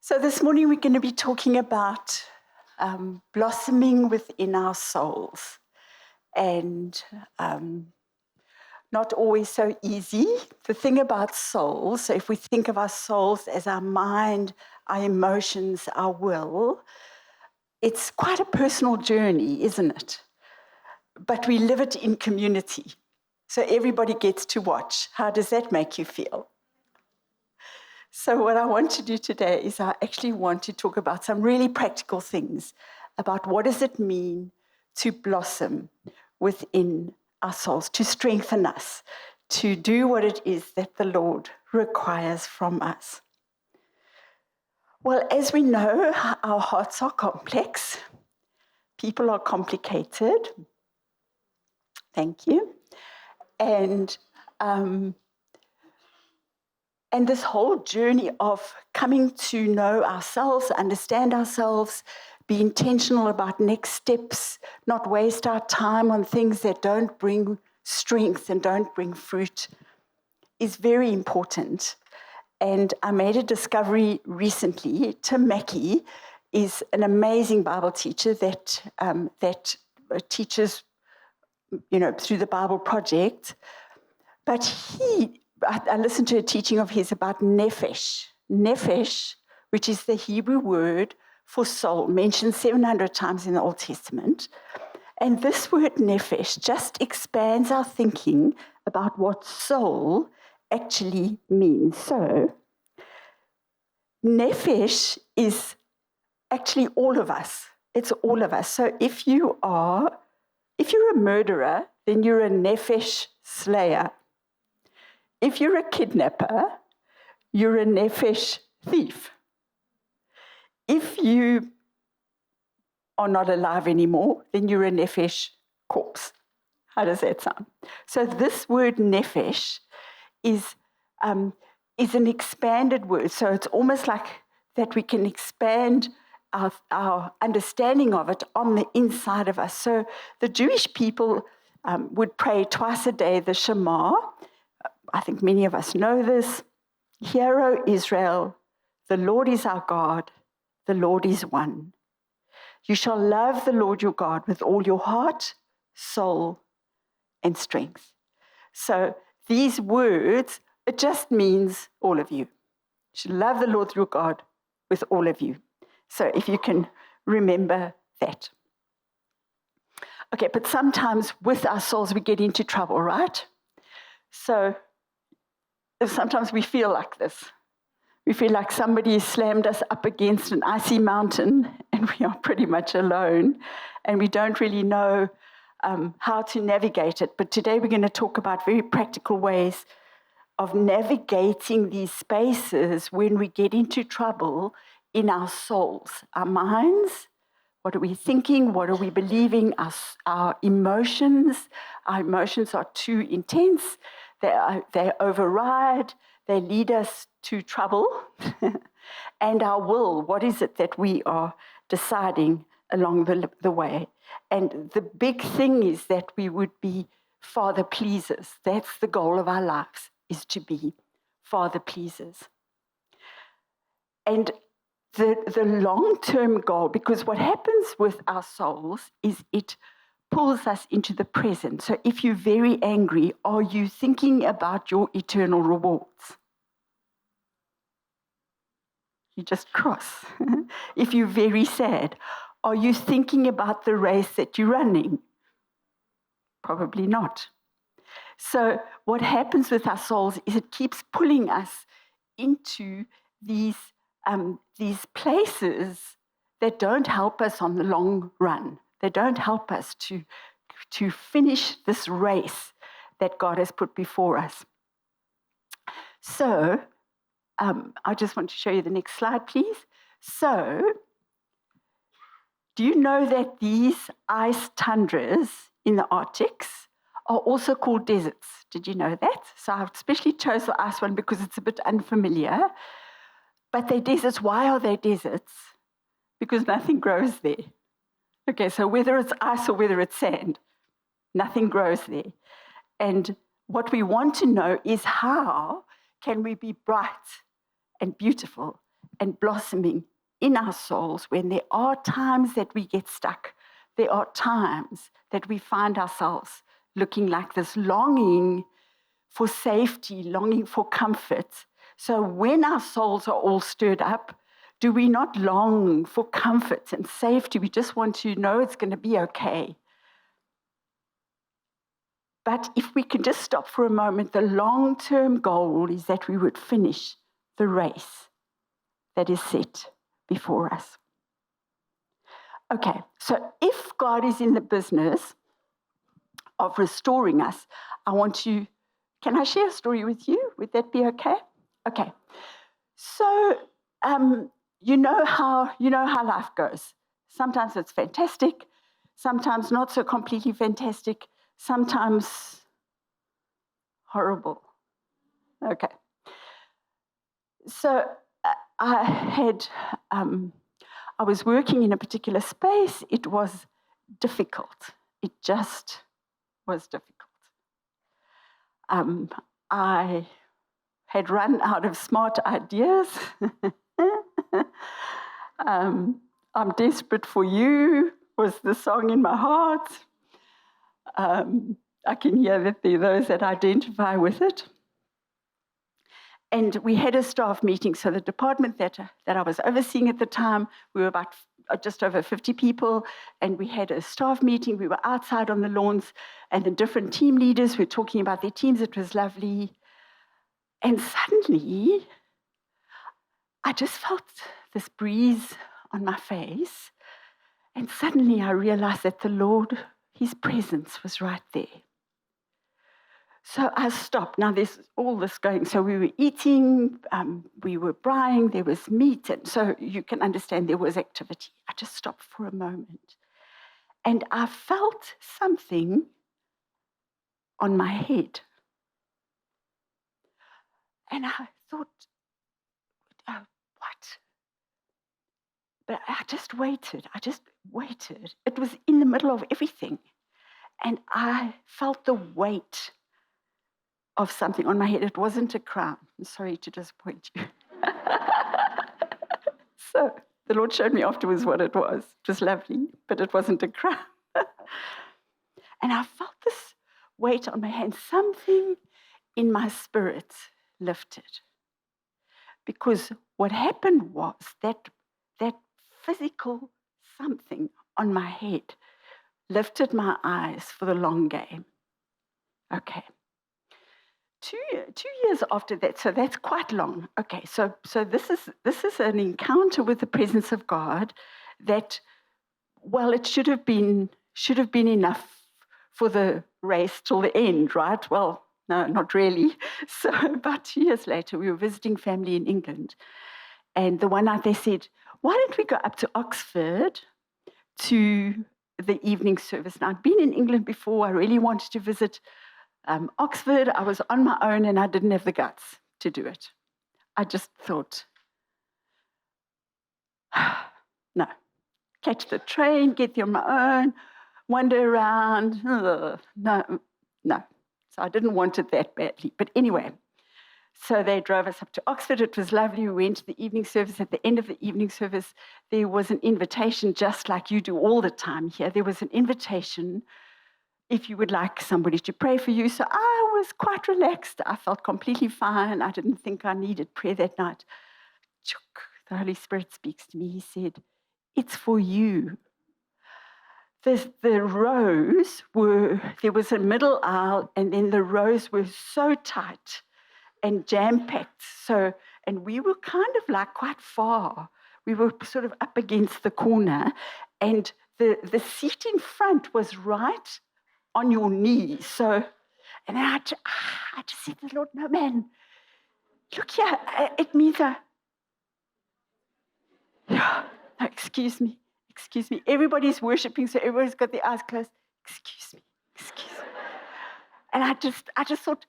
So this morning we're going to be talking about blossoming within our souls, and not always so easy. The thing about souls, so if we think of our souls as our mind, our emotions, our will, it's quite a personal journey, isn't it? But we live it in community. So everybody gets to watch. How does that make you feel? So what I want to do today is I actually want to talk about some really practical things about what does it mean to blossom within our souls, to strengthen us, to do what it is that the Lord requires from us. Well, as we know, our hearts are complex. People are complicated. Thank you. And this whole journey of coming to know ourselves, understand ourselves, be intentional about next steps, not waste our time on things that don't bring strength and don't bring fruit, is very important. And I made a discovery recently. Tim Mackey is an amazing Bible teacher that teaches, through the Bible Project. But I listened to a teaching of his about nephesh. Nephesh, which is the Hebrew word for soul, mentioned 700 times in the Old Testament. And this word nephesh just expands our thinking about what soul actually means. So, nephesh is actually all of us. It's all of us. So if you're a murderer, then you're a nephesh slayer. If you're a kidnapper, you're a nephesh thief. If you are not alive anymore, then you're a nephesh corpse. How does that sound? So this word nephesh is an expanded word. So it's almost like that we can expand our understanding of it on the inside of us. So the Jewish people would pray twice a day, the Shema. I think many of us know this. Hear, O Israel, the Lord is our God, the Lord is one. You shall love the Lord your God with all your heart, soul, and strength. So these words, it just means all of you. You should love the Lord your God with all of you. So if you can remember that. Okay, but sometimes with our souls we get into trouble, right? So sometimes we feel like this. We feel like somebody has slammed us up against an icy mountain and we are pretty much alone and we don't really know how to navigate it. But today we're going to talk about very practical ways of navigating these spaces when we get into trouble in our souls, our minds. What are we thinking? What are we believing? Our emotions. Our emotions are too intense. They override. They lead us to trouble. And our will, what is it that we are deciding along the way? And the big thing is that we would be Father pleasers. That's the goal of our lives, is to be Father pleasers. And the long-term goal, because what happens with our souls is it pulls us into the present. So if you're very angry, are you thinking about your eternal rewards? You just cross. If you're very sad, are you thinking about the race that you're running? Probably not. So what happens with our souls is it keeps pulling us into these places that don't help us on the long run. They don't help us to finish this race that God has put before us. So, I just want to show you the next slide, please. So, do you know that these ice tundras in the Arctics are also called deserts? Did you know that? So I especially chose the ice one because it's a bit unfamiliar. But they're deserts. Why are they deserts? Because nothing grows there. Okay, so whether it's ice or whether it's sand, nothing grows there. And what we want to know is how can we be bright and beautiful and blossoming in our souls when there are times that we get stuck. There are times that we find ourselves looking like this, longing for safety, longing for comfort. So when our souls are all stirred up, do we not long for comfort and safety? We just want to know it's going to be okay. But if we can just stop for a moment, the long-term goal is that we would finish the race that is set before us. Okay, so if God is in the business of restoring us, can I share a story with you? Would that be okay? Okay. So, you know how life goes. Sometimes it's fantastic, sometimes not so completely fantastic, sometimes horrible. Okay. So I was working in a particular space. It was difficult. It just was difficult. I had run out of smart ideas. I'm desperate for you was the song in my heart. I can hear that there are those that identify with it. And we had a staff meeting. So the department that I was overseeing at the time, we were about just over 50 people, and we had a staff meeting. We were outside on the lawns, and the different team leaders were talking about their teams. It was lovely. And suddenly, I just felt this breeze on my face, and suddenly I realized that the Lord, his presence was right there. So I stopped. Now there's all this going. So we were eating, we were braaiing, there was meat. And so you can understand there was activity. I just stopped for a moment. And I felt something on my head. And I thought, oh, what? But I just waited. It was in the middle of everything. And I felt the weight of something on my head. It wasn't a crown. I'm sorry to disappoint you. So the Lord showed me afterwards what it was. It was lovely, but it wasn't a crown. And I felt this weight on my hand. Something in my spirit lifted. Because what happened was that physical something on my head lifted my eyes for the long game. Okay. 2 years after that, so that's quite long. Okay, so this is an encounter with the presence of God that, well, it should have been enough for the race till the end, right? Well, no, not really. So about 2 years later, we were visiting family in England, and the one night they said, "Why don't we go up to Oxford to the evening service?" Now, I'd been in England before. I really wanted to visit Oxford. I was on my own and I didn't have the guts to do it. I just thought, no, catch the train, get there on my own, wander around. No. So I didn't want it that badly. But anyway, so they drove us up to Oxford. It was lovely. We went to the evening service. At the end of the evening service, there was an invitation, just like you do all the time here. There was an invitation if you would like somebody to pray for you. So I was quite relaxed. I felt completely fine. I didn't think I needed prayer that night. The Holy Spirit speaks to me. He said, "It's for you." The rows there was a middle aisle, and then the rows were so tight and jam-packed. And we were kind of like quite far. We were sort of up against the corner, and the seat in front was right on your knees. So, and I just said to the Lord, "No, man, look here, it means no, excuse me. Everybody's worshiping, so everybody's got their eyes closed. Excuse me. And I just thought,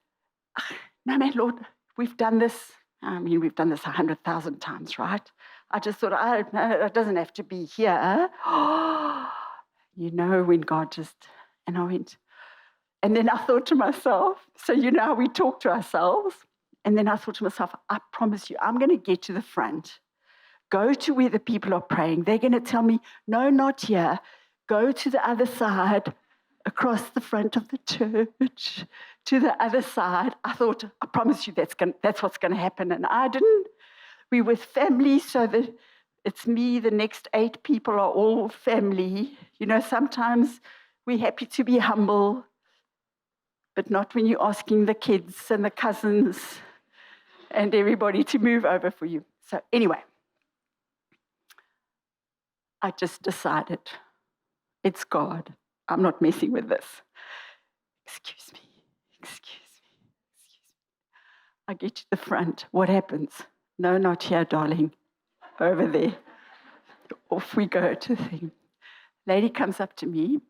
no, man, Lord, we've done this. I mean, we've done this 100,000 times, right? I just thought, it doesn't have to be here. You know, when God just, and I went, and then I thought to myself, so you know how we talk to ourselves, and then I thought to myself, I promise you, I'm going to get to the front, go to where the people are praying. They're going to tell me, no, not here. Go to the other side, across the front of the church, to the other side. I thought, I promise you that's what's going to happen. And I didn't. We were family, so that it's me, the next 8 people are all family. You know, sometimes we're happy to be humble, but not when you're asking the kids and the cousins and everybody to move over for you. So anyway, I just decided, it's God. I'm not messing with this. Excuse me. I get to the front. What happens? No, not here, darling. Over there. Off we go to the thing. Lady comes up to me.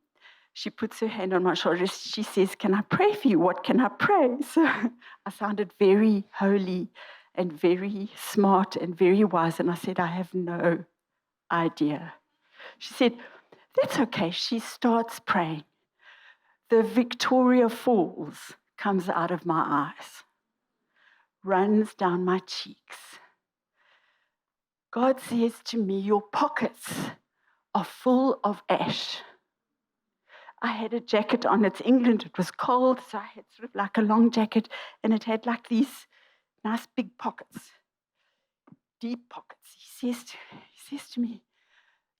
She puts her hand on my shoulder. She says, can I pray for you? What can I pray? So I sounded very holy and very smart and very wise. And I said, I have no idea. She said, that's okay. She starts praying. The Victoria Falls comes out of my eyes, runs down my cheeks. God says to me, your pockets are full of ash. I had a jacket on. It's England. It was cold, so I had sort of like a long jacket, and it had like these nice big pockets, deep pockets. He says to me,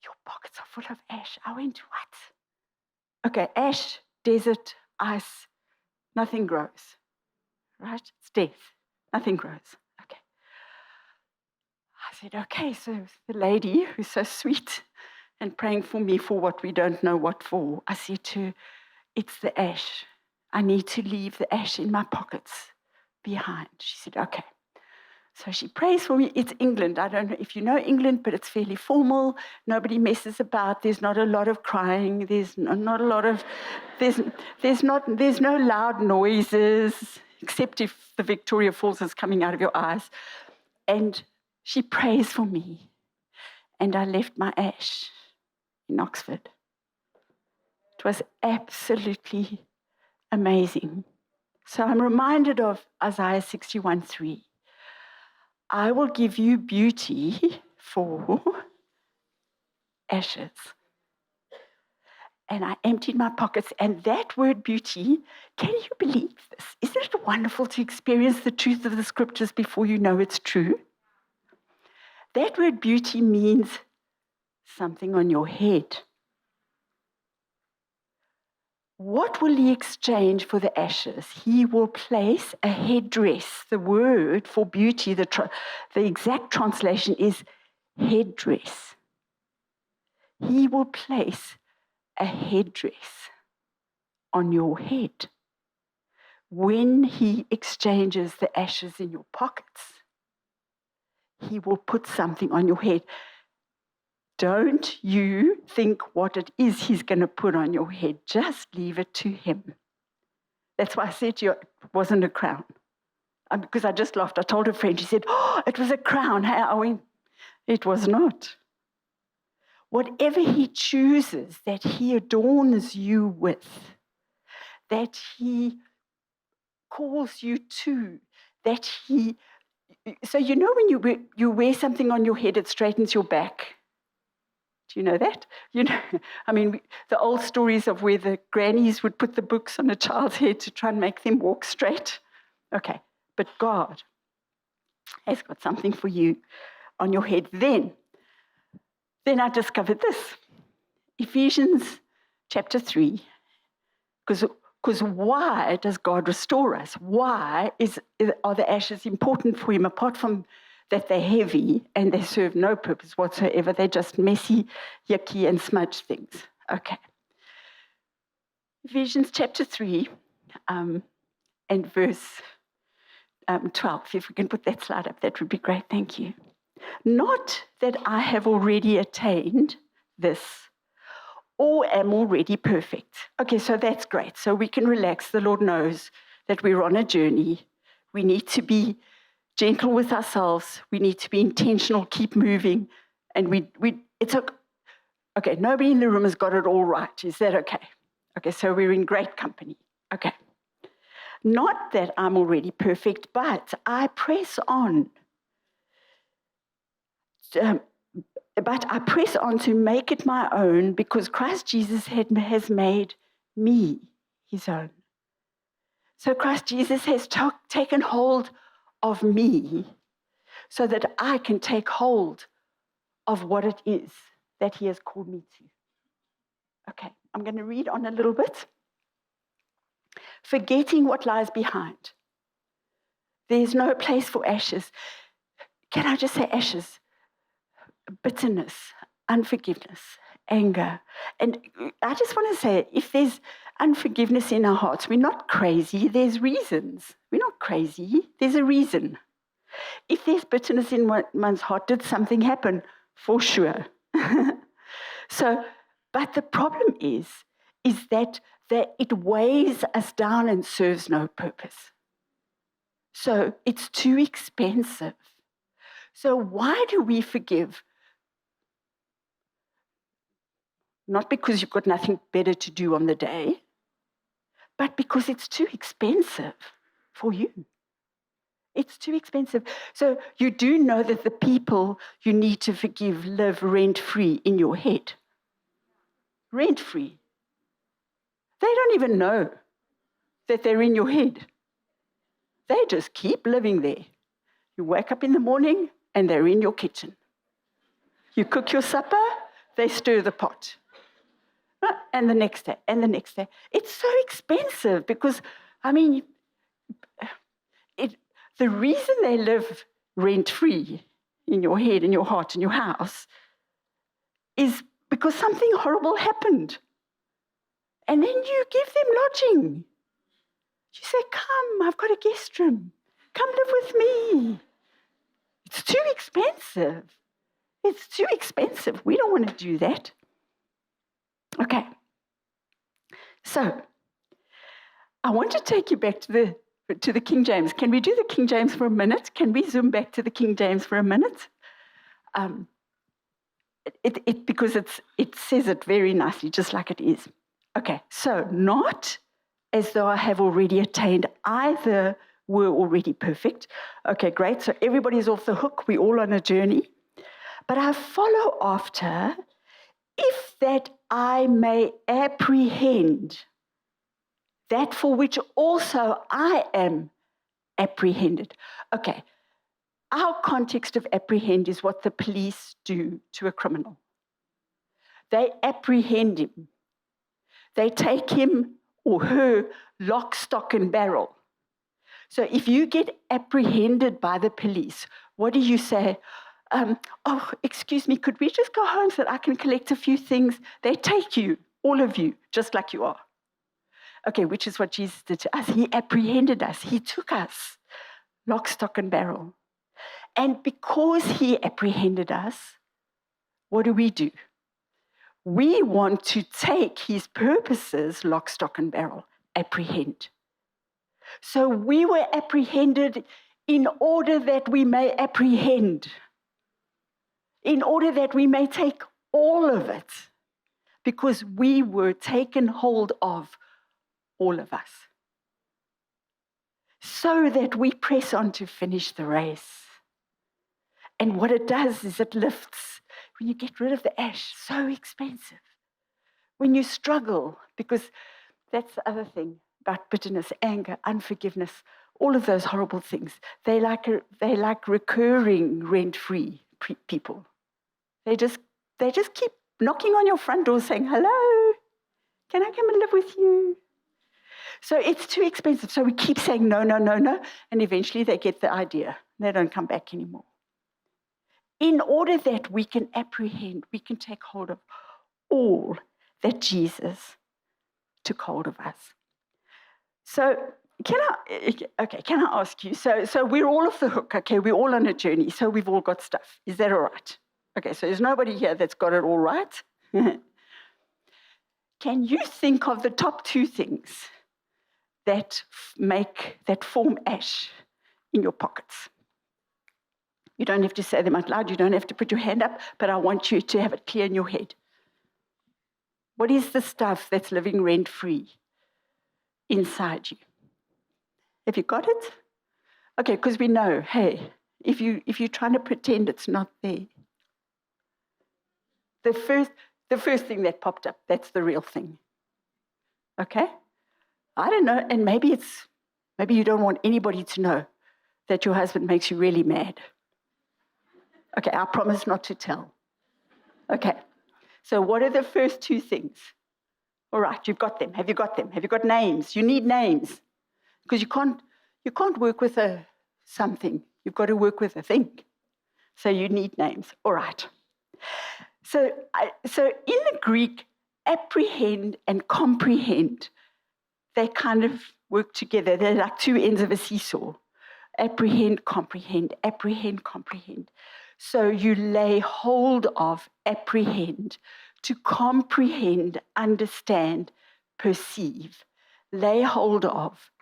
your pockets are full of ash. I went, what? Okay, ash, desert, ice, nothing grows, right? It's death. Nothing grows. Okay. I said, okay, so the lady who's so sweet and praying for me for what we don't know what for, I said to her, it's the ash. I need to leave the ash in my pockets behind. She said, okay. So she prays for me. It's England. I don't know if you know England, but it's fairly formal. Nobody messes about. There's not a lot of crying. There's not a lot of, there's no loud noises, except if the Victoria Falls is coming out of your eyes. And she prays for me. And I left my ash in Oxford. It was absolutely amazing. So I'm reminded of Isaiah 61:3. I will give you beauty for ashes. And I emptied my pockets. And that word beauty, can you believe this? Isn't it wonderful to experience the truth of the scriptures before you know it's true? That word beauty means something on your head. What will he exchange for the ashes? He will place a headdress. The word for beauty, the exact translation is headdress. He will place a headdress on your head when he exchanges the ashes in your pockets. He will put something on your head. Don't you think what it is he's going to put on your head. Just leave it to him. That's why I said to you, it wasn't a crown. Because I just laughed. I told a friend, she said, oh, it was a crown. I went, it was not. Whatever he chooses that he adorns you with, that he calls you to, that he... So you know when you wear something on your head, it straightens your back. Do you know that? You know, I mean, the old stories of where the grannies would put the books on a child's head to try and make them walk straight. Okay, but God has got something for you on your head. Then I discovered this. Ephesians chapter 3. Because why does God restore us? Why are the ashes important for him, apart from that they're heavy and they serve no purpose whatsoever? They're just messy, yucky, and smudged things. Okay. Ephesians chapter 3 and verse 12. If we can put that slide up, that would be great. Thank you. Not that I have already attained this or am already perfect. Okay, so that's great. So we can relax. The Lord knows that we're on a journey. We need to be gentle with ourselves. We need to be intentional, keep moving. And it's okay, nobody in the room has got it all right. Is that okay? Okay, so we're in great company. Okay. Not that I'm already perfect, but I press on But I press on to make it my own because Christ Jesus has made me his own. So Christ Jesus has taken hold of me so that I can take hold of what it is that he has called me to. Okay, I'm going to read on a little bit. Forgetting what lies behind. There's no place for ashes. Can I just say ashes? Bitterness, unforgiveness, anger. And I just want to say, if there's unforgiveness in our hearts, we're not crazy. There's reasons. We're not crazy. There's a reason. If there's bitterness in one's heart, did something happen? For sure. But the problem is that it weighs us down and serves no purpose. So it's too expensive. So why do we forgive? Not because you've got nothing better to do on the day, but because it's too expensive for you. It's too expensive. So you do know that the people you need to forgive live rent-free in your head. Rent-free. They don't even know that they're in your head. They just keep living there. You wake up in the morning and they're in your kitchen. You cook your supper, they stir the pot. And the next day, and the next day. It's so expensive because, the reason they live rent-free in your head, in your heart, in your house, is because something horrible happened. And then you give them lodging. You say, come, I've got a guest room. Come live with me. It's too expensive. It's too expensive. We don't want to do that. Okay. So, I want to take you back to the King James. Can we do the King James for a minute? Can we zoom back to the King James for a minute? Because it says it very nicely, just like it is. Okay, so not as though I have already attained, either were already perfect. Okay, great. So everybody's off the hook. We're all on a journey. But I follow after, if that I may apprehend that for which also I am apprehended. Okay, our context of apprehend is what the police do to a criminal. They apprehend him. They take him or her lock, stock, and barrel. So if you get apprehended by the police, what do you say? Oh, excuse me, could we just go home so that I can collect a few things? They take you, all of you, just like you are. Okay, which is what Jesus did to us. He apprehended us. He took us, lock, stock, and barrel. And because he apprehended us, what do? We want to take his purposes, lock, stock, and barrel, apprehend. So we were apprehended in order that we may apprehend, in order that we may take all of it, because we were taken hold of, all of us, so that we press on to finish the race. And what it does is it lifts. When you get rid of the ash, so expensive. When you struggle, because that's the other thing about bitterness, anger, unforgiveness, all of those horrible things. They like recurring rent-free people. They just keep knocking on your front door saying, hello, can I come and live with you? So it's too expensive. So we keep saying no, no, no, no. And eventually they get the idea. They don't come back anymore. In order that we can apprehend, we can take hold of all that Jesus took hold of us. So can I ask you, so we're all off the hook, okay? We're all on a journey, so we've all got stuff. Is that all right? Okay, so there's nobody here that's got it all right. Can you think of the top two things that form ash in your pockets? You don't have to say them out loud. You don't have to put your hand up, but I want you to have it clear in your head. What is the stuff that's living rent-free inside you? Have you got it? Okay, because we know, hey, if you're trying to pretend it's not there. The first thing that popped up, that's the real thing. Okay? I don't know, and maybe you don't want anybody to know that your husband makes you really mad. Okay, I promise not to tell. Okay, so what are the first two things? All right, you've got them. Have you got them? Have you got names? You need names. Because you can't work with something. You've got to work with a thing. So you need names. All right. So in the Greek, apprehend and comprehend, they kind of work together. They're like two ends of a seesaw. Apprehend, comprehend, apprehend, comprehend. So you lay hold of, apprehend, to comprehend, understand, perceive. Lay hold of,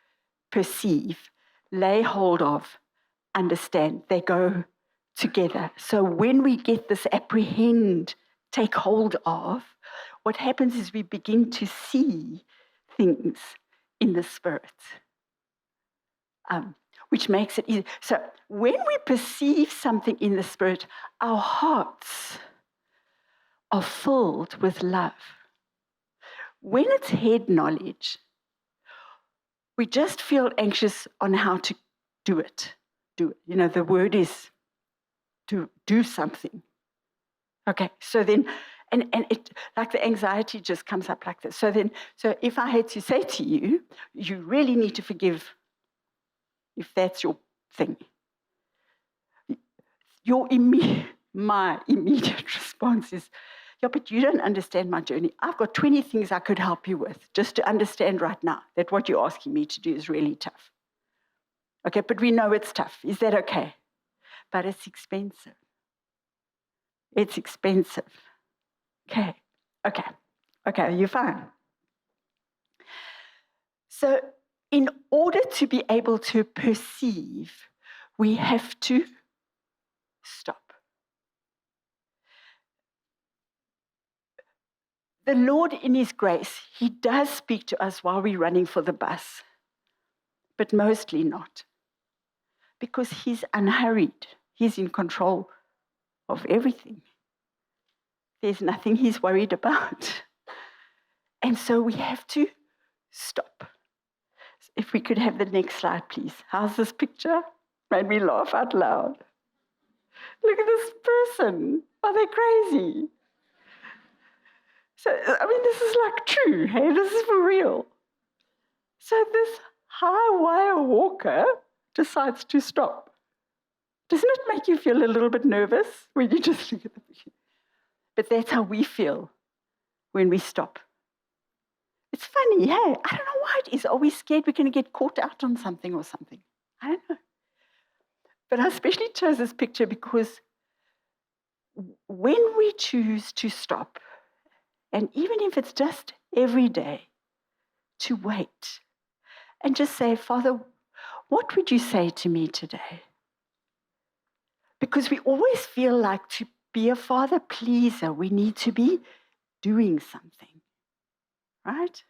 perceive. Lay hold of, understand. They go together. So when we get this apprehend, take hold of, what happens is we begin to see things in the Spirit, which makes it easy. So when we perceive something in the Spirit, our hearts are filled with love. When it's head knowledge, we just feel anxious on how to do it. You know, the word is to do something. Okay, so then, and it, like the anxiety just comes up like this. So if I had to say to you, you really need to forgive, if that's your thing, my immediate response is, yeah, but you don't understand my journey. I've got 20 things I could help you with just to understand right now that what you're asking me to do is really tough. Okay, but we know it's tough. Is that okay? But it's expensive. It's expensive. Okay, you're fine. So in order to be able to perceive, we have to stop. The Lord, in His grace, He does speak to us while we're running for the bus, but mostly not, because He's unhurried. He's in control of everything. There's nothing He's worried about. And so we have to stop. If we could have the next slide, please. How's this picture? Made me laugh out loud. Look at this person. Are they crazy? So, I mean, this is like true, hey? This is for real. So this high wire walker decides to stop. Doesn't it make you feel a little bit nervous when you just look at the picture? But that's how we feel when we stop. It's funny, hey? I don't know why it is. Are we scared we're going to get caught out on something or something? I don't know. But I especially chose this picture because when we choose to stop, and even if it's just every day, to wait and just say, Father, what would you say to me today? Because we always feel like to be a father pleaser, we need to be doing something, right?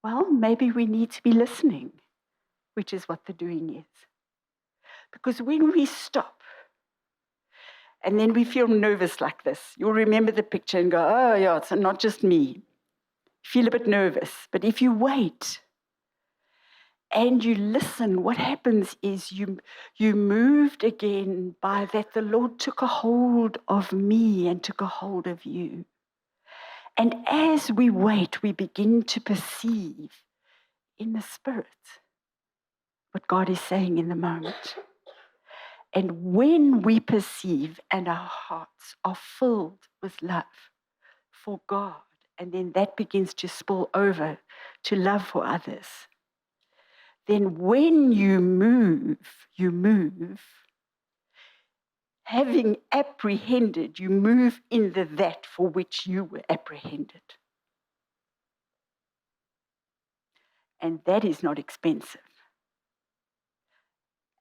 Well, maybe we need to be listening, which is what the doing is. Because when we stop, and then we feel nervous like this, you'll remember the picture and go, oh, yeah, it's not just me. Feel a bit nervous. But if you wait and you listen, what happens is you moved again by that the Lord took a hold of me and took a hold of you. And as we wait, we begin to perceive in the Spirit what God is saying in the moment. And when we perceive and our hearts are filled with love for God, and then that begins to spill over to love for others, then when you move, having apprehended, you move in the that for which you were apprehended. And that is not expensive.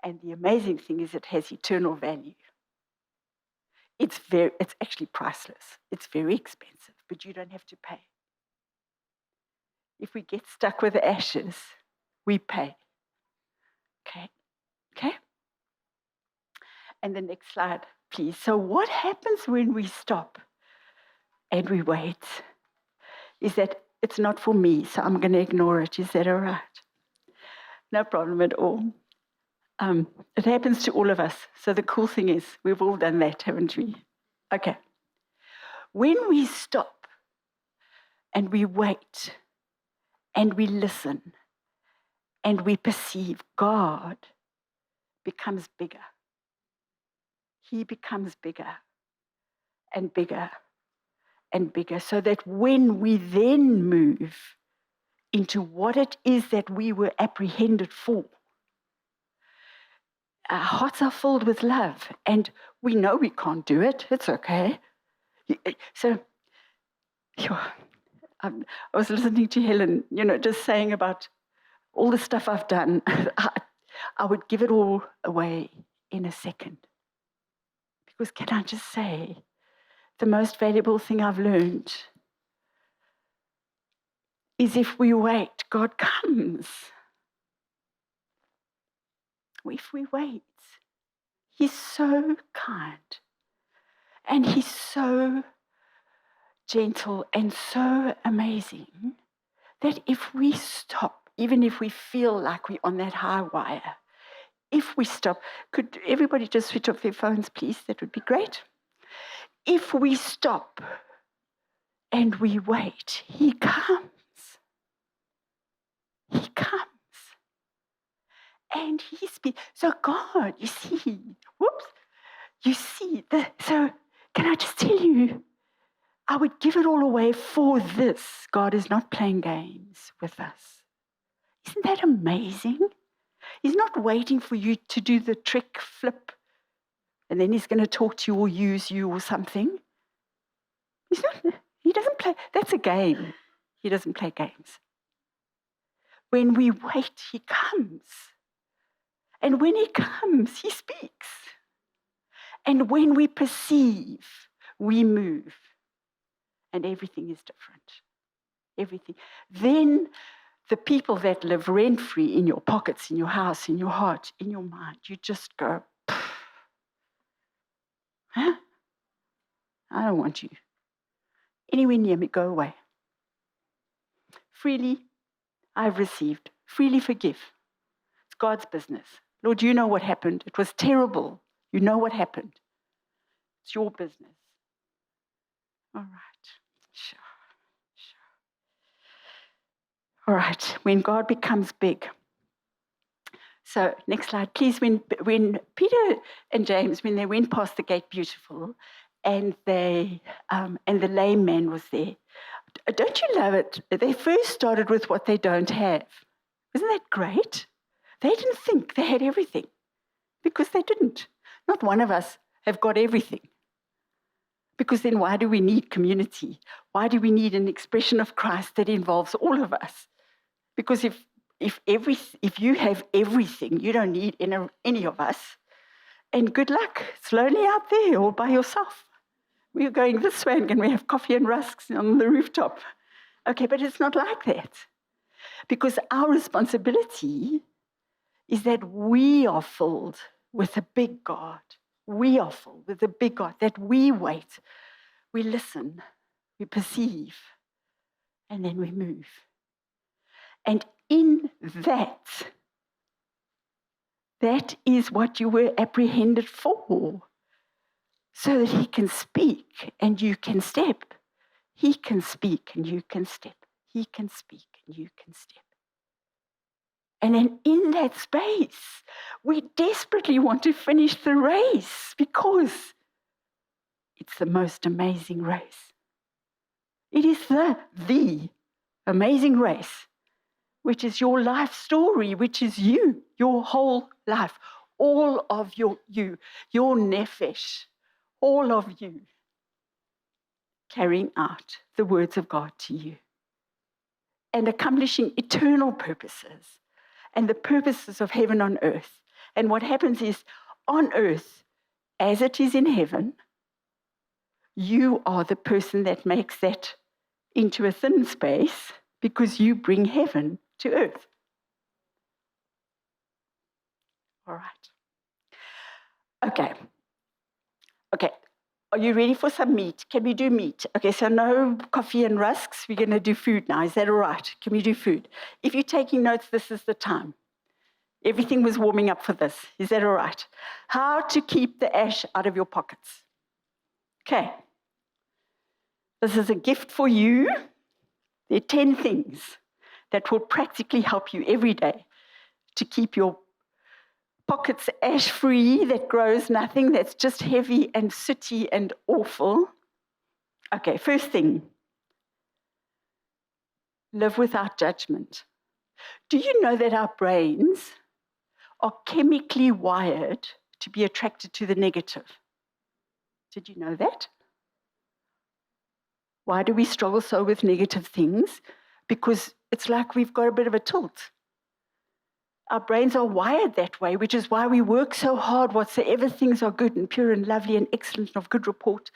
And the amazing thing is it has eternal value. It's actually priceless. It's very expensive, but you don't have to pay. If we get stuck with the ashes, we pay. Okay? And the next slide, please. So what happens when we stop? and we wait, is that it's not for me, so I'm going to ignore it. Is that all right? No problem at all. It happens to all of us. So the cool thing is we've all done that, haven't we? Okay. When we stop and we wait and we listen and we perceive, God becomes bigger. He becomes bigger and bigger and bigger, so that when we then move into what it is that we were apprehended for, our hearts are filled with love, and we know we can't do it. It's okay. So, I was listening to Helen, just saying about all the stuff I've done. I would give it all away in a second. Because can I just say, the most valuable thing I've learned is if we wait, God comes. If we wait, He's so kind and He's so gentle and so amazing that if we stop, even if we feel like we're on that high wire, if we stop, could everybody just switch off their phones, please? That would be great. If we stop and we wait, He comes. He comes. And He speaks. So God, you see, so can I just tell you, I would give it all away for this. God is not playing games with us. Isn't that amazing? He's not waiting for you to do the trick flip, and then He's going to talk to you or use you or something. He doesn't play. That's a game. He doesn't play games. When we wait, He comes. And when He comes, He speaks. And when we perceive, we move. And everything is different. Everything. Then the people that live rent-free in your pockets, in your house, in your heart, in your mind, you just go, huh? I don't want you. Anywhere near me, go away. Freely I've received. Freely forgive. It's God's business. Lord, you know what happened. It was terrible. You know what happened. It's your business. All right. Sure. All right. When God becomes big. So next slide, please. When Peter and James, when they went past the gate beautiful, and the lame man was there, don't you love it? They first started with what they don't have. Isn't that great? They didn't think they had everything because they didn't. Not one of us have got everything. Because then why do we need community? Why do we need an expression of Christ that involves all of us? Because if you have everything, you don't need any of us. And good luck. It's lonely out there all by yourself. We're going this way and can we have coffee and rusks on the rooftop? Okay, but it's not like that. Because our responsibility is that we are filled with a big God. We are filled with a big God, that we wait, we listen, we perceive, and then we move. And in that is what you were apprehended for, so that He can speak and you can step. He can speak and you can step. He can speak and you can step. And then in that space, we desperately want to finish the race because it's the most amazing race. It is the amazing race, which is your life story, which is you, your whole life, all of your nephesh, all of you carrying out the words of God to you and accomplishing eternal purposes and the purposes of heaven on earth. And what happens is, on earth, as it is in heaven, you are the person that makes that into a thin space because you bring heaven to earth. All right. Okay. Are you ready for some meat? Can we do meat? Okay, so no coffee and rusks. We're going to do food now. Is that all right? Can we do food? If you're taking notes, this is the time. Everything was warming up for this. Is that all right? How to keep the ash out of your pockets. Okay. This is a gift for you. There are 10 things that will practically help you every day to keep your pockets ash-free, that grows nothing, that's just heavy and sooty and awful. Okay, first thing, live without judgment. Do you know that our brains are chemically wired to be attracted to the negative? Did you know that? Why do we struggle so with negative things? Because it's like we've got a bit of a tilt. Our brains are wired that way, which is why we work so hard whatsoever things are good and pure and lovely and excellent and of good report.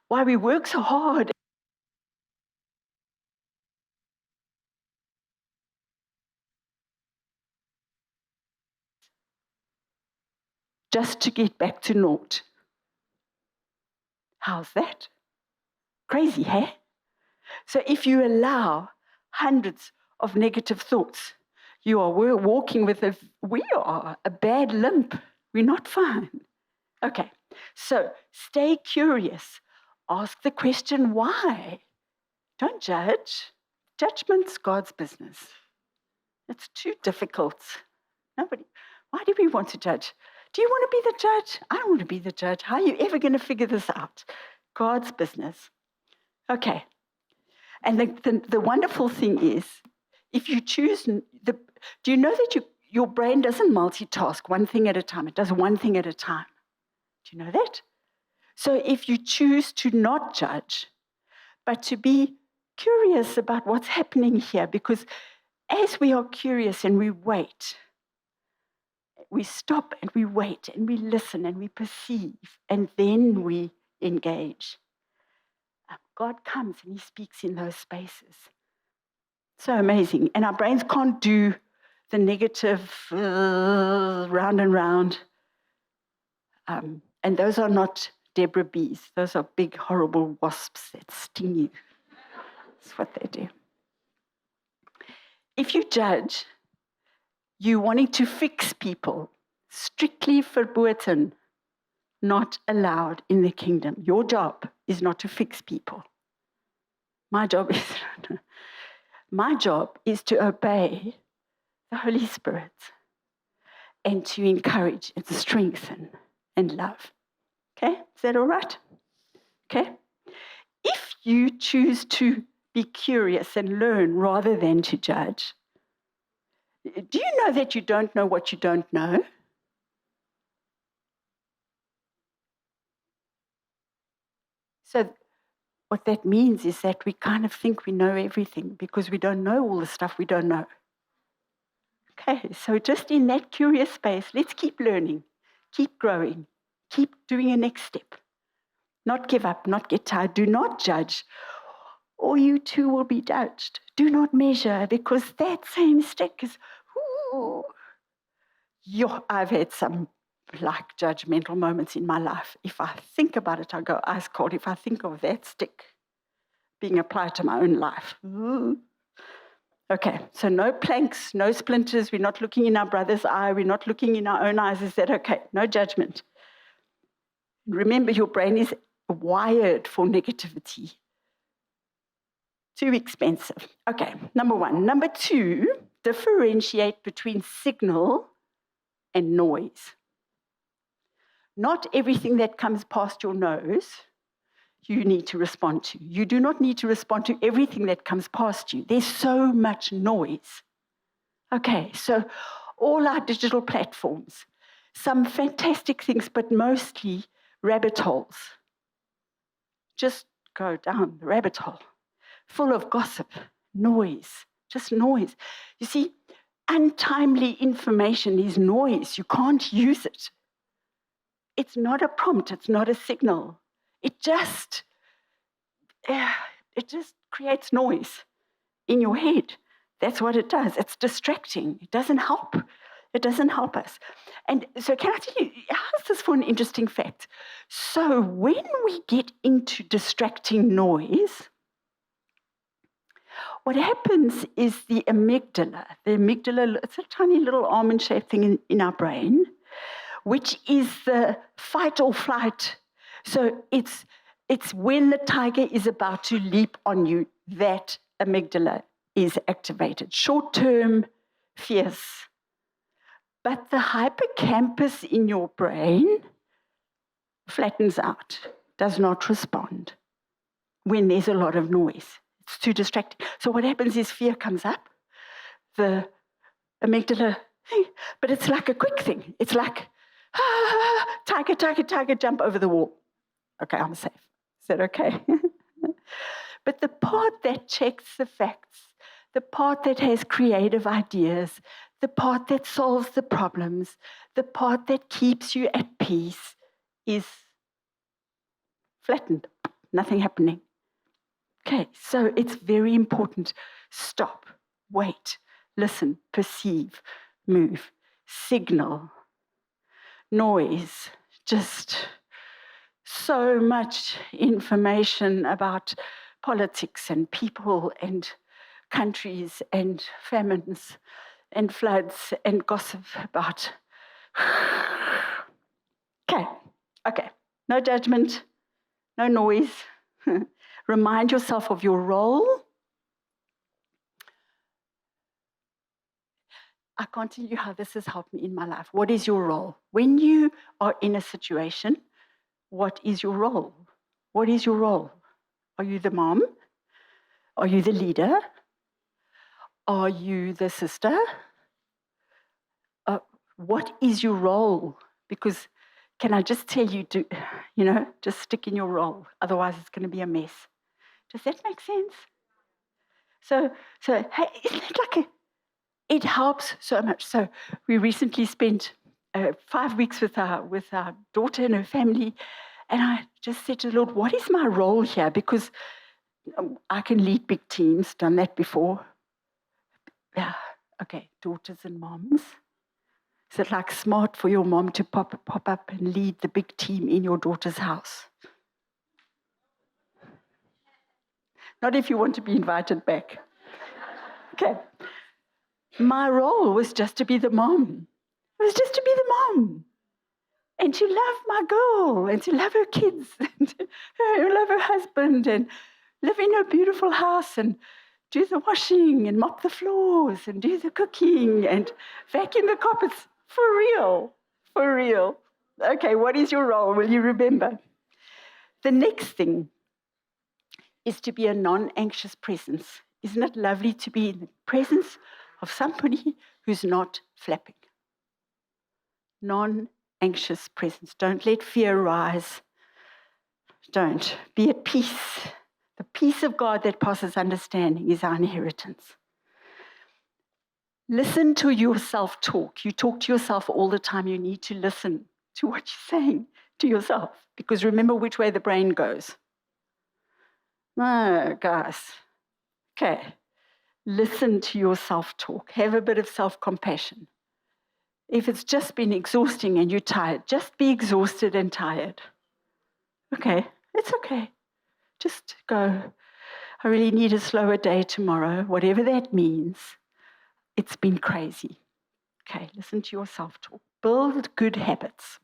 Why we work so hard. Just to get back to naught. How's that? Crazy, hey? So if you allow hundreds of negative thoughts, you are walking with we are a bad limp. We're not fine. Okay, so stay curious. Ask the question, why? Don't judge. Judgment's God's business. It's too difficult. Why do we want to judge? Do you want to be the judge? I don't want to be the judge. How are you ever going to figure this out? God's business. Okay. And the wonderful thing is, if you choose, do you know that your brain doesn't multitask one thing at a time? It does one thing at a time. Do you know that? So if you choose to not judge, but to be curious about what's happening here, because as we are curious and we wait, we stop and we wait and we listen and we perceive and then we engage. God comes and he speaks in those spaces. So amazing. And our brains can't do the negative round and round. And those are not Deborah bees. Those are big, horrible wasps that sting you. That's what they do. If you judge, you wanting to fix people, strictly verboten, not allowed in the kingdom. Your job is not to fix people. My job is to obey the Holy Spirit and to encourage and strengthen and love. Okay? Is that all right? Okay? If you choose to be curious and learn rather than to judge, do you know that you don't know what you don't know? So what that means is that we kind of think we know everything because we don't know all the stuff we don't know. Okay, so just in that curious space, let's keep learning, keep growing, keep doing a next step. Not give up, not get tired. Do not judge, or you too will be judged. Do not measure, because that same stick is, I've had some judgmental moments in my life. If I think about it, I go ice cold. If I think of that stick being applied to my own life. Okay, so no planks, no splinters. We're not looking in our brother's eye. We're not looking in our own eyes. Is that okay? No judgment. Remember, your brain is wired for negativity. Too expensive. Okay, number one. Number two, differentiate between signal and noise. Not everything that comes past your nose you need to respond to. You do not need to respond to everything that comes past you. There's so much noise. Okay, so all our digital platforms, some fantastic things, but mostly rabbit holes. Just go down the rabbit hole, full of gossip, noise, just noise. You see, untimely information is noise. You can't use it. It's not a prompt. It's not a signal. It just creates noise in your head. That's what it does. It's distracting. It doesn't help. It doesn't help us. And so can I tell you, how's this for an interesting fact? So when we get into distracting noise, what happens is the amygdala, it's a tiny little almond-shaped thing in our brain, which is the fight or flight. So it's when the tiger is about to leap on you, that amygdala is activated. Short-term, fierce. But the hippocampus in your brain flattens out, does not respond when there's a lot of noise. It's too distracting. So what happens is fear comes up, the amygdala, but it's like a quick thing. It's like, tiger, jump over the wall. Okay, I'm safe. Is that okay? But the part that checks the facts, the part that has creative ideas, the part that solves the problems, the part that keeps you at peace is flattened, nothing happening. Okay, so it's very important. Stop, wait, listen, perceive, move, signal, noise, just so much information about politics and people and countries and famines and floods and gossip about. Okay, no judgment, no noise. Remind yourself of your role. I can't tell you how this has helped me in my life. What is your role? When you are in a situation, what is your role? What is your role? Are you the mom? Are you the leader? Are you the sister? What is your role? Because can I just tell you to, just stick in your role. Otherwise, it's going to be a mess. Does that make sense? So hey, isn't it like it helps so much. So we recently spent 5 weeks with our daughter and her family, and I just said to the Lord, what is my role here? Because I can lead big teams, done that before. Yeah, okay, daughters and moms. Is it like smart for your mom to pop up and lead the big team in your daughter's house? Not if you want to be invited back. Okay. My role was just to be the mom. It was just to be the mom. And to love my girl, and to love her kids, and to love her husband, and live in her beautiful house, and do the washing, and mop the floors, and do the cooking, and vacuum the carpets. For real. For real. Okay, what is your role? Will you remember? The next thing is to be a non-anxious presence. Isn't it lovely to be in the presence of somebody who's not flapping? Non-anxious presence. Don't let fear rise. Don't. Be at peace. The peace of God that passes understanding is our inheritance. Listen to yourself talk. You talk to yourself all the time. You need to listen to what you're saying to yourself, because remember which way the brain goes. Oh, guys. Okay. Listen to your self-talk. Have a bit of self-compassion. If it's just been exhausting and you're tired, just be exhausted and tired. Okay, it's okay. Just go. I really need a slower day tomorrow, whatever that means. It's been crazy. Okay, listen to your self-talk. Build good habits.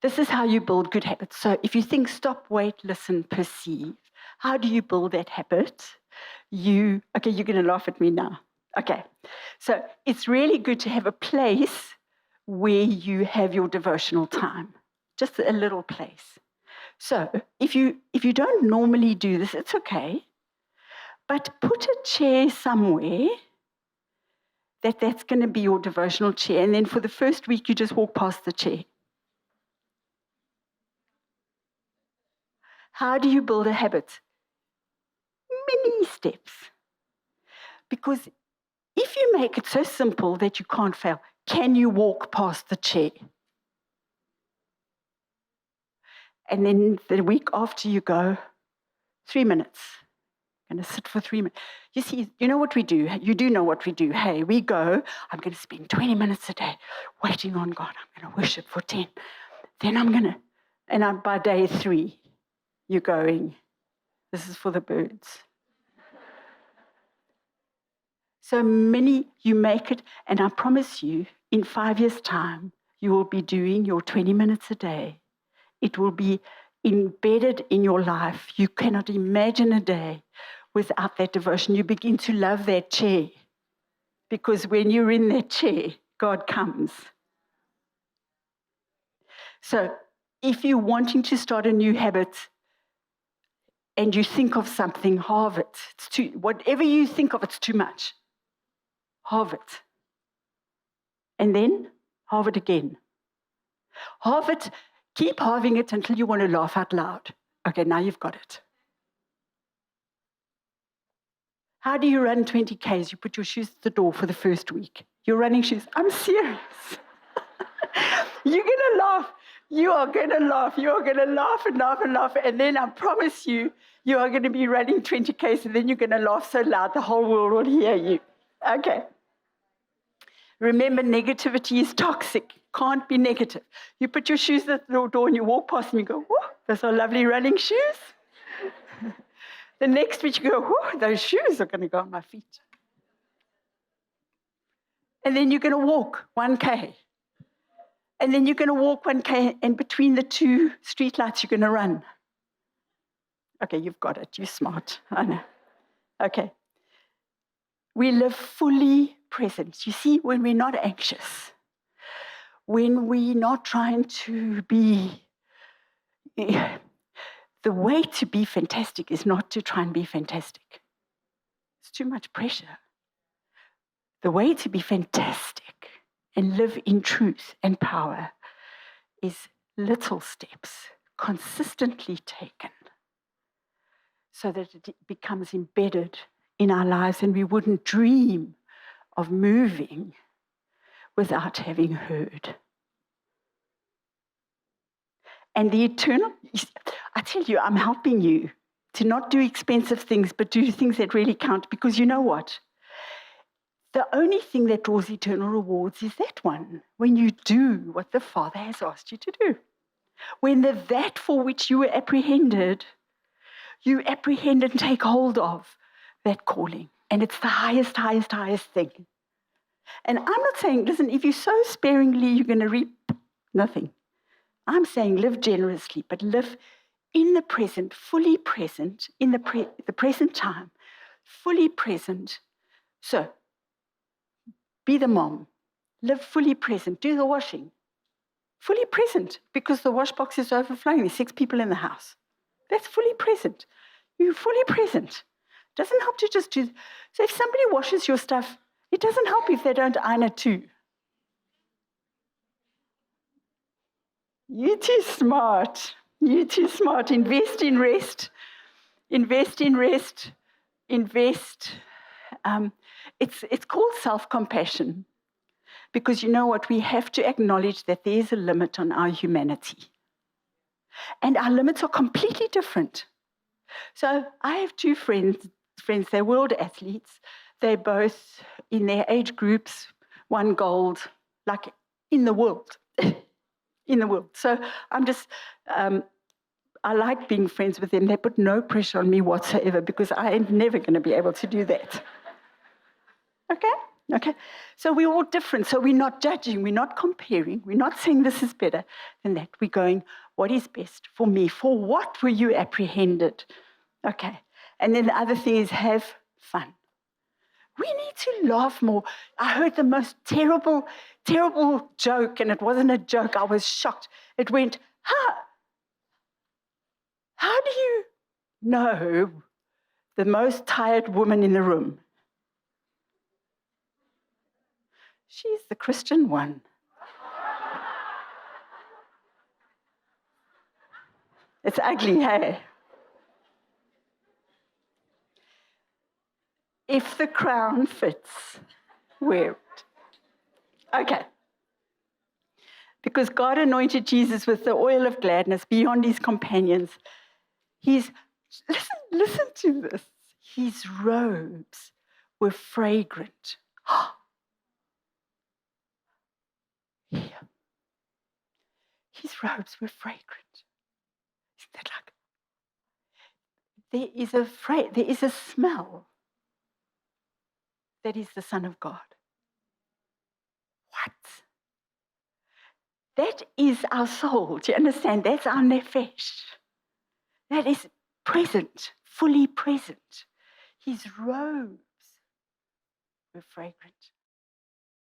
This is how you build good habits. So if you think, stop, wait, listen, perceive, how do you build that habit? Okay, you're going to laugh at me now. Okay, so it's really good to have a place where you have your devotional time, just a little place. So if you don't normally do this, it's okay, but put a chair somewhere that's going to be your devotional chair, and then for the first week, you just walk past the chair. How do you build a habit? Many steps. Because if you make it so simple that you can't fail, can you walk past the chair? And then the week after you go, 3 minutes. going to sit for 3 minutes. You see, you know what we do? You do know what we do. Hey, we go, I'm going to spend 20 minutes a day waiting on God. I'm going to worship for 10. Then I'm going to, by day 3, you're going, this is for the birds. So many, you make it, and I promise you, in 5 years' time, you will be doing your 20 minutes a day. It will be embedded in your life. You cannot imagine a day without that devotion. You begin to love that chair, because when you're in that chair, God comes. So if you're wanting to start a new habit and you think of something, halve it. Whatever you think of, it's too much. Halve it. And then halve it again. Halve it, keep halving it until you want to laugh out loud. Okay, now you've got it. How do you run 20 Ks? You put your shoes at the door for the first week. You're running shoes. I'm serious. You're going to laugh. You are going to laugh. You are going to laugh and laugh and laugh. And then I promise you, you are going to be running 20 Ks, and then you're going to laugh so loud the whole world will hear you. Okay. Remember, negativity is toxic. Can't be negative. You put your shoes at the door and you walk past and you go, whoa, those are lovely running shoes. The next week you go, whoa, those shoes are going to go on my feet. And then you're going to walk 1K. And then you're going to walk 1K, and between the 2 streetlights you're going to run. Okay, you've got it. You're smart. I know. Okay. We live fully present. You see, when we're not anxious, when we're not trying to be, the way to be fantastic is not to try and be fantastic. It's too much pressure. The way to be fantastic and live in truth and power is little steps consistently taken so that it becomes embedded in our lives, and we wouldn't dream of moving without having heard. And the eternal, I tell you, I'm helping you to not do expensive things, but do things that really count, because you know what? The only thing that draws eternal rewards is that one, when you do what the Father has asked you to do. When that for which you were apprehended, you apprehend and take hold of that calling. And it's the highest, highest, highest thing. And I'm not saying, listen, if you sow sparingly, you're going to reap nothing. I'm saying live generously, but live in the present, fully present, in the present time, fully present. So, be the mom. Live fully present. Do the washing. Fully present, because the wash box is overflowing. There's 6 people in the house. That's fully present. You're fully present. Doesn't help to just do. So if somebody washes your stuff, it doesn't help if they don't iron it too. You're too smart. You're too smart. Invest in rest. Invest in rest. Invest. It's called self-compassion, because you know what? We have to acknowledge that there's a limit on our humanity. And our limits are completely different. So I have 2 friends, they're world athletes. They're both in their age groups, won gold, like in the world. In the world. So I'm just, I like being friends with them. They put no pressure on me whatsoever, because I am never going to be able to do that. Okay? So we're all different. So we're not judging. We're not comparing. We're not saying this is better than that. We're going, what is best for me? For what were you apprehended? Okay. And then the other thing is have fun. We need to laugh more. I heard the most terrible, terrible joke, and it wasn't a joke. I was shocked. It went, how do you know the most tired woman in the room? She's the Christian one. It's ugly, hey? If the crown fits, wear it. Okay. Because God anointed Jesus with the oil of gladness beyond his companions. Listen to this. His robes were fragrant. Here. His robes were fragrant. Isn't that like? There is a smell that is the Son of God. What? That is our soul. Do you understand? That's our nefesh. That is present, fully present. His robes were fragrant.